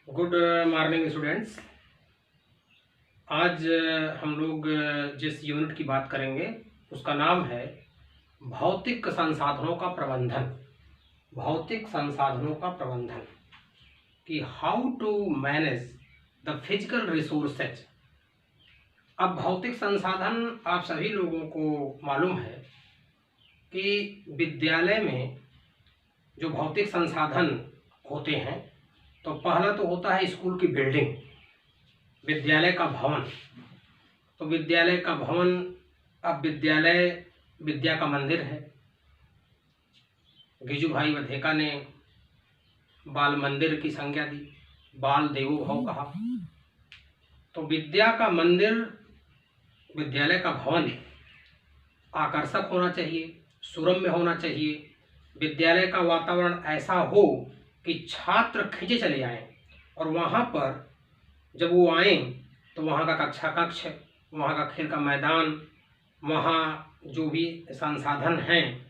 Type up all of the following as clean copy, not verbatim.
Good morning students. आज हम लोग जिस यूनिट की बात करेंगे उसका नाम है भौतिक संसाधनों का प्रबंधन। भौतिक संसाधनों का प्रबंधन कि how to manage the physical resources. अब भौतिक संसाधन आप सभी लोगों को मालूम है कि विद्यालय में जो भौतिक संसाधन होते हैं तो पहला तो होता है स्कूल की बिल्डिंग, विद्यालय का भवन। तो विद्यालय का भवन, अब विद्यालय विद्या का मंदिर है। गिजू भाई वधेका ने बाल मंदिर की संज्ञा दी, बाल देवो भव कहा। तो विद्या का मंदिर, विद्यालय का भवन आकर्षक होना चाहिए, सुरम्य होना चाहिए। विद्यालय का वातावरण ऐसा हो कि छात्र खींचे चले आएं और वहाँ पर जब वो आए तो वहाँ का कक्षा कक्ष, वहाँ का खेल का मैदान, वहाँ जो भी संसाधन हैं,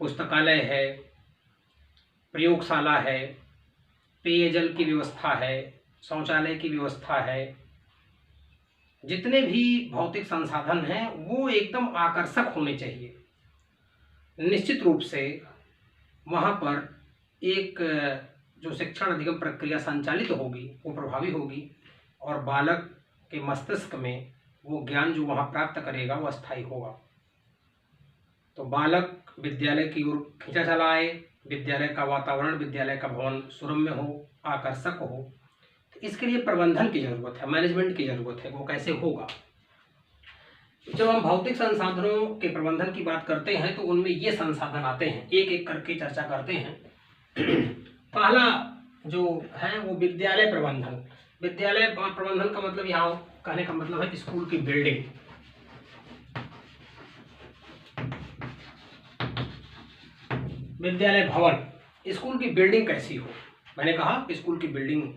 पुस्तकालय है, प्रयोगशाला है, पेयजल की व्यवस्था है, शौचालय की व्यवस्था है, जितने भी भौतिक संसाधन हैं वो एकदम आकर्षक होने चाहिए। निश्चित रूप से वहाँ पर एक जो शिक्षण अधिगम प्रक्रिया संचालित होगी वो प्रभावी होगी और बालक के मस्तिष्क में वो ज्ञान जो वहाँ प्राप्त करेगा वो अस्थायी होगा। तो बालक विद्यालय की ओर खींचा चला आए, विद्यालय का वातावरण, विद्यालय का भवन सुरम्य हो, आकर्षक हो। तो इसके लिए प्रबंधन की जरूरत है, मैनेजमेंट की जरूरत है। वो कैसे होगा? जब हम भौतिक संसाधनों के प्रबंधन की बात करते हैं तो उनमें ये संसाधन आते हैं, एक एक करके चर्चा करते हैं। पहला जो है वो विद्यालय प्रबंधन। विद्यालय प्रबंधन का मतलब, यहाँ कहने का मतलब है स्कूल की बिल्डिंग। विद्यालय भवन, स्कूल की बिल्डिंग कैसी हो? मैंने कहा स्कूल की बिल्डिंग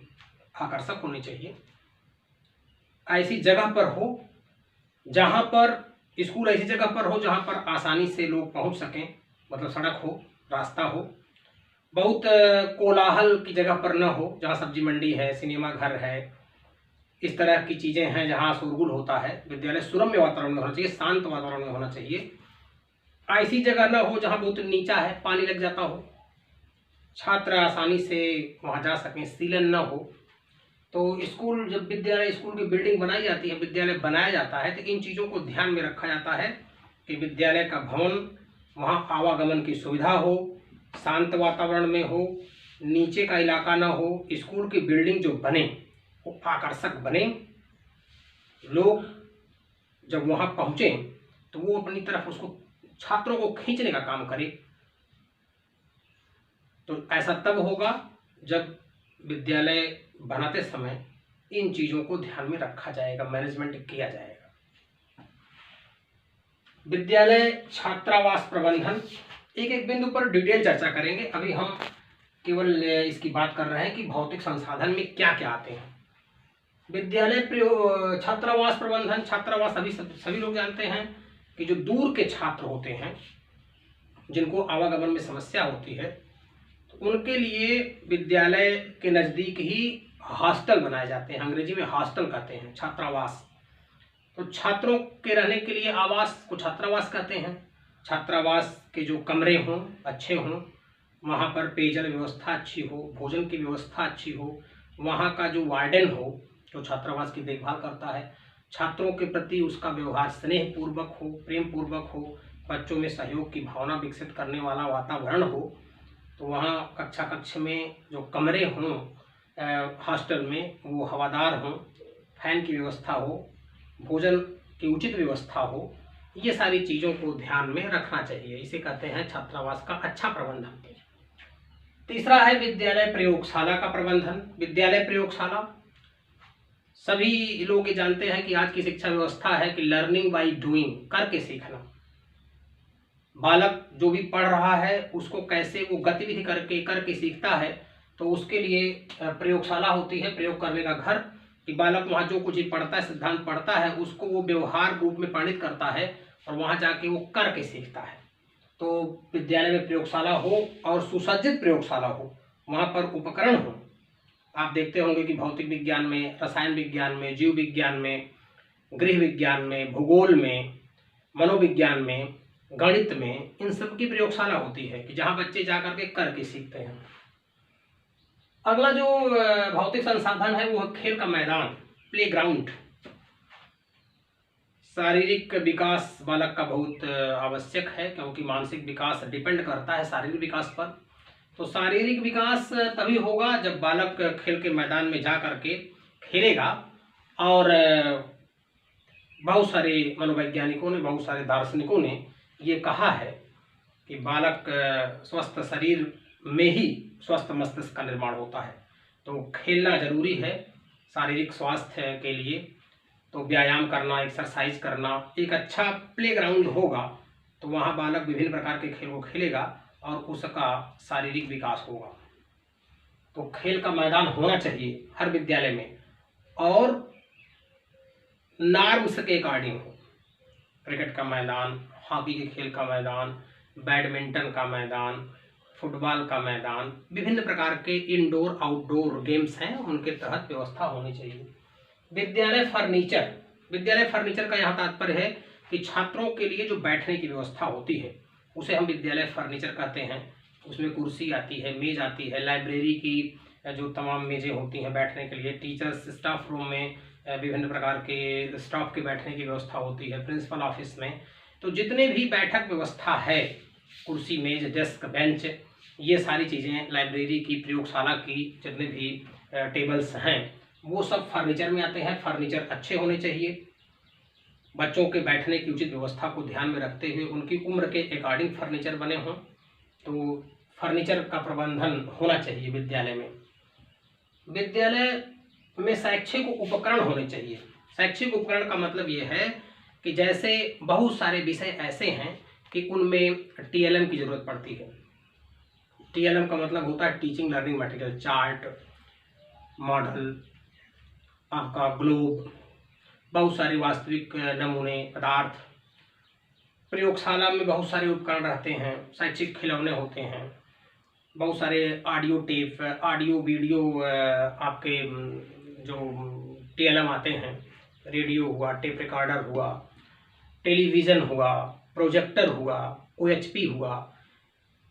आकर्षक होनी चाहिए, ऐसी जगह पर हो जहाँ पर स्कूल, ऐसी जगह पर हो जहाँ पर आसानी से लोग पहुँच सकें, मतलब सड़क हो, रास्ता हो। बहुत कोलाहल की जगह पर न हो, जहाँ सब्जी मंडी है, सिनेमा घर है, इस तरह की चीज़ें हैं जहाँ शोरगुल होता है। विद्यालय सुरम्य वातावरण में होना चाहिए, शांत वातावरण में होना चाहिए। ऐसी जगह न हो जहाँ बहुत नीचा है, पानी लग जाता हो, छात्र आसानी से वहाँ जा सकें, सीलन न हो। तो स्कूल, जब विद्यालय, स्कूल की बिल्डिंग बनाई जाती है, विद्यालय बनाया जाता है, तो इन चीज़ों को ध्यान में रखा जाता है कि विद्यालय का भवन, वहाँ आवागमन की सुविधा हो, शांत वातावरण में हो, नीचे का इलाका ना हो, स्कूल की बिल्डिंग जो बने वो आकर्षक बने। लोग जब वहाँ पहुँचे तो वो अपनी तरफ उसको, छात्रों को खींचने का काम करे। तो ऐसा तब होगा जब विद्यालय बनाते समय इन चीज़ों को ध्यान में रखा जाएगा, मैनेजमेंट किया जाएगा। विद्यालय छात्रावास प्रबंधन, एक एक बिंदु पर डिटेल चर्चा करेंगे। अभी हम केवल इसकी बात कर रहे हैं कि भौतिक संसाधन में क्या क्या आते हैं। विद्यालय छात्रावास प्रबंधन, छात्रावास सभी लोग जानते हैं कि जो दूर के छात्र होते हैं, जिनको आवागमन में समस्या होती है, तो उनके लिए विद्यालय के नज़दीक ही हॉस्टल बनाए जाते हैं। अंग्रेजी में हॉस्टल कहते हैं, छात्रावास। तो छात्रों के रहने के लिए आवास को छात्रावास कहते हैं। छात्रावास के जो कमरे हों अच्छे हों, वहाँ पर पेयजल व्यवस्था अच्छी हो, भोजन की व्यवस्था अच्छी हो, वहाँ का जो वार्डन हो जो छात्रावास की देखभाल करता है, छात्रों के प्रति उसका व्यवहार स्नेह पूर्वक हो, प्रेम पूर्वक हो, बच्चों में सहयोग की भावना विकसित करने वाला वातावरण हो। तो वहाँ कक्षा कक्ष में जो कमरे हों हॉस्टल में वो हवादार हों, फैन की व्यवस्था हो, भोजन की उचित व्यवस्था हो, ये सारी चीज़ों को ध्यान में रखना चाहिए। इसे कहते हैं छात्रावास का अच्छा प्रबंधन। तीसरा है विद्यालय प्रयोगशाला का प्रबंधन। विद्यालय प्रयोगशाला, सभी लोग ये जानते हैं कि आज की शिक्षा व्यवस्था है कि लर्निंग बाय डूइंग, करके सीखना। बालक जो भी पढ़ रहा है उसको कैसे वो गतिविधि करके सीखता है, तो उसके लिए प्रयोगशाला होती है, प्रयोग करने का घर, कि बालक वहाँ जो कुछ ही पढ़ता है, सिद्धांत पढ़ता है, उसको वो व्यवहार रूप में परिणित करता है और वहाँ जाके वो करके सीखता है। तो विद्यालय में प्रयोगशाला हो और सुसज्जित प्रयोगशाला हो, वहाँ पर उपकरण हो, आप देखते होंगे कि भौतिक विज्ञान में, रसायन विज्ञान में, जीव विज्ञान में, गृह विज्ञान में, भूगोल में, मनोविज्ञान में, गणित में, इन सब की प्रयोगशाला होती है कि जहाँ बच्चे जा करके करके सीखते हैं। अगला जो भौतिक संसाधन है वो खेल का मैदान, प्लेग्राउंड। शारीरिक विकास बालक का बहुत आवश्यक है, क्योंकि मानसिक विकास डिपेंड करता है शारीरिक विकास पर। तो शारीरिक विकास तभी होगा जब बालक खेल के मैदान में जा करके खेलेगा। और बहुत सारे मनोवैज्ञानिकों ने, बहुत सारे दार्शनिकों ने ये कहा है कि बालक स्वस्थ शरीर में ही स्वस्थ मस्तिष्क का निर्माण होता है। तो खेलना जरूरी है शारीरिक स्वास्थ्य के लिए। तो व्यायाम करना, एक्सरसाइज करना, एक अच्छा प्लेग्राउंड होगा तो वहाँ बालक विभिन्न प्रकार के खेल को खेलेगा और उसका शारीरिक विकास होगा। तो खेल का मैदान होना चाहिए हर विद्यालय में, और नॉर्म्स के अकॉर्डिंग हो। क्रिकेट का मैदान, हॉकी के खेल का मैदान, बैडमिंटन का मैदान, फुटबॉल का मैदान, विभिन्न प्रकार के इंडोर आउटडोर गेम्स हैं, उनके तहत व्यवस्था होनी चाहिए। विद्यालय फर्नीचर, विद्यालय फर्नीचर का यहाँ तात्पर्य है कि छात्रों के लिए जो बैठने की व्यवस्था होती है उसे हम विद्यालय फर्नीचर कहते हैं। उसमें कुर्सी आती है, मेज आती है, लाइब्रेरी की जो तमाम मेजें होती हैं बैठने के लिए, टीचर्स स्टाफ रूम में विभिन्न प्रकार के स्टाफ के बैठने की व्यवस्था होती है, प्रिंसिपल ऑफिस में। तो जितने भी बैठक व्यवस्था है, कुर्सी, मेज, डेस्क, बेंच, ये सारी चीज़ें, लाइब्रेरी की, प्रयोगशाला की जितने भी टेबल्स हैं वो सब फर्नीचर में आते हैं। फर्नीचर अच्छे होने चाहिए, बच्चों के बैठने की उचित व्यवस्था को ध्यान में रखते हुए उनकी उम्र के अकॉर्डिंग फर्नीचर बने हों। तो फर्नीचर का प्रबंधन होना चाहिए विद्यालय में। विद्यालय में शैक्षिक उपकरण होने चाहिए। शैक्षिक उपकरण का मतलब ये है कि जैसे बहुत सारे विषय ऐसे हैं कि उनमें टीएलएम की ज़रूरत पड़ती है। टीएलएम का मतलब होता है teaching learning material, chart, model, आपका ग्लोब, बहुत सारे वास्तविक नमूने, पदार्थ। प्रयोगशाला में बहुत सारे उपकरण रहते हैं, शैक्षिक खिलौने होते हैं, बहुत सारे ऑडियो टेप, ऑडियो वीडियो, आपके जो टीएलएम आते हैं, रेडियो हुआ, टेप रिकॉर्डर हुआ, टेलीविज़न हुआ, प्रोजेक्टर हुआ, ओएचपी हुआ,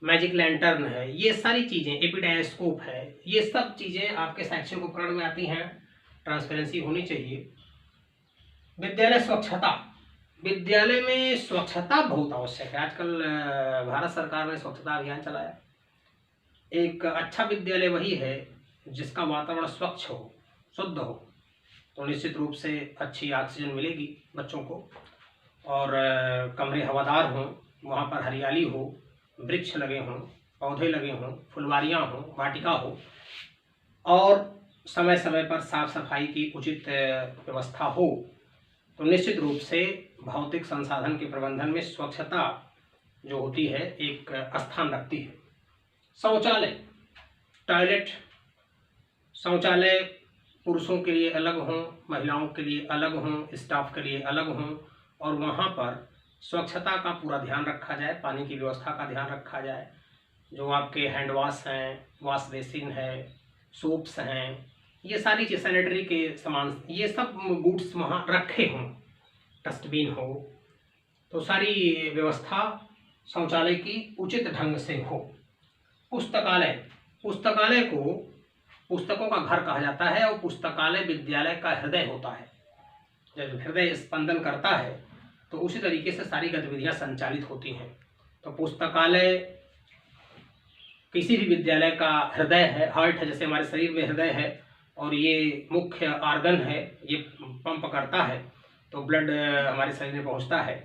मैजिक लैंटर्न है, ये सारी चीज़ें, एपिडायस्कोप है, ये सब चीज़ें आपके शैक्षिक उपकरण में आती हैं। ट्रांसपेरेंसी होनी चाहिए। विद्यालय स्वच्छता, विद्यालय में स्वच्छता बहुत आवश्यक है। आजकल भारत सरकार ने स्वच्छता अभियान चलाया। एक अच्छा विद्यालय वही है जिसका वातावरण स्वच्छ हो, शुद्ध हो, तो निश्चित रूप से अच्छी ऑक्सीजन मिलेगी बच्चों को, और कमरे हवादार हों, वहाँ पर हरियाली हो, वृक्ष लगे हों, पौधे लगे हों, फुलवारियाँ हों, वाटिका हो, और समय समय पर साफ सफाई की उचित व्यवस्था हो। तो निश्चित रूप से भौतिक संसाधन के प्रबंधन में स्वच्छता जो होती है एक स्थान रखती है। शौचालय, टॉयलेट, शौचालय पुरुषों के लिए अलग हों, महिलाओं के लिए अलग हों, स्टाफ के लिए अलग हों, और वहाँ पर स्वच्छता का पूरा ध्यान रखा जाए, पानी की व्यवस्था का ध्यान रखा जाए। जो आपके हैंड वॉश हैं, वॉश बेसिन है, सोप्स हैं, ये सारी चीज़, सैनिटरी के सामान, ये सब गुड्स वहाँ रखे हों, डस्टबिन हो, तो सारी व्यवस्था शौचालय की उचित ढंग से हो। पुस्तकालय, पुस्तकालय को पुस्तकों का घर कहा जाता है, और पुस्तकालय विद्यालय का हृदय होता है। जब हृदय स्पंदन करता है तो उसी तरीके से सारी गतिविधियां संचालित होती हैं। तो पुस्तकालय किसी भी विद्यालय का हृदय है, हार्ट है। जैसे हमारे शरीर में हृदय है और ये मुख्य ऑर्गन है, ये पंप करता है तो ब्लड हमारे शरीर में पहुंचता है।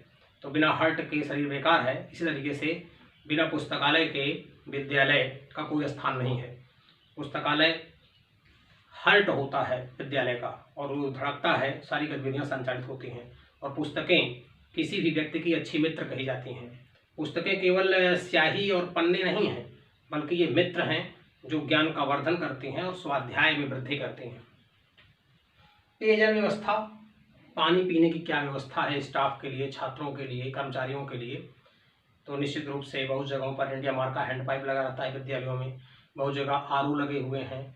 तो बिना हार्ट के शरीर बेकार है। इसी तरीके से बिना पुस्तकालय के विद्यालय का कोई स्थान नहीं है। पुस्तकालय हार्ट होता है विद्यालय का, और वो धड़कता है, सारी गतिविधियाँ संचालित होती हैं। और पुस्तकें किसी भी व्यक्ति की अच्छी मित्र कही जाती हैं। पुस्तकें केवल स्याही और पन्ने नहीं हैं, बल्कि ये मित्र हैं जो ज्ञान का वर्धन करती हैं और स्वाध्याय में वृद्धि करती हैं। पेयजल व्यवस्था, पानी पीने की क्या व्यवस्था है स्टाफ के लिए, छात्रों के लिए, कर्मचारियों के लिए। तो निश्चित रूप से बहुत जगहों पर इंडिया मार्क का हैंड पाइप लगा रहता है विद्यालयों में, बहुत जगह आरओ लगे हुए हैं।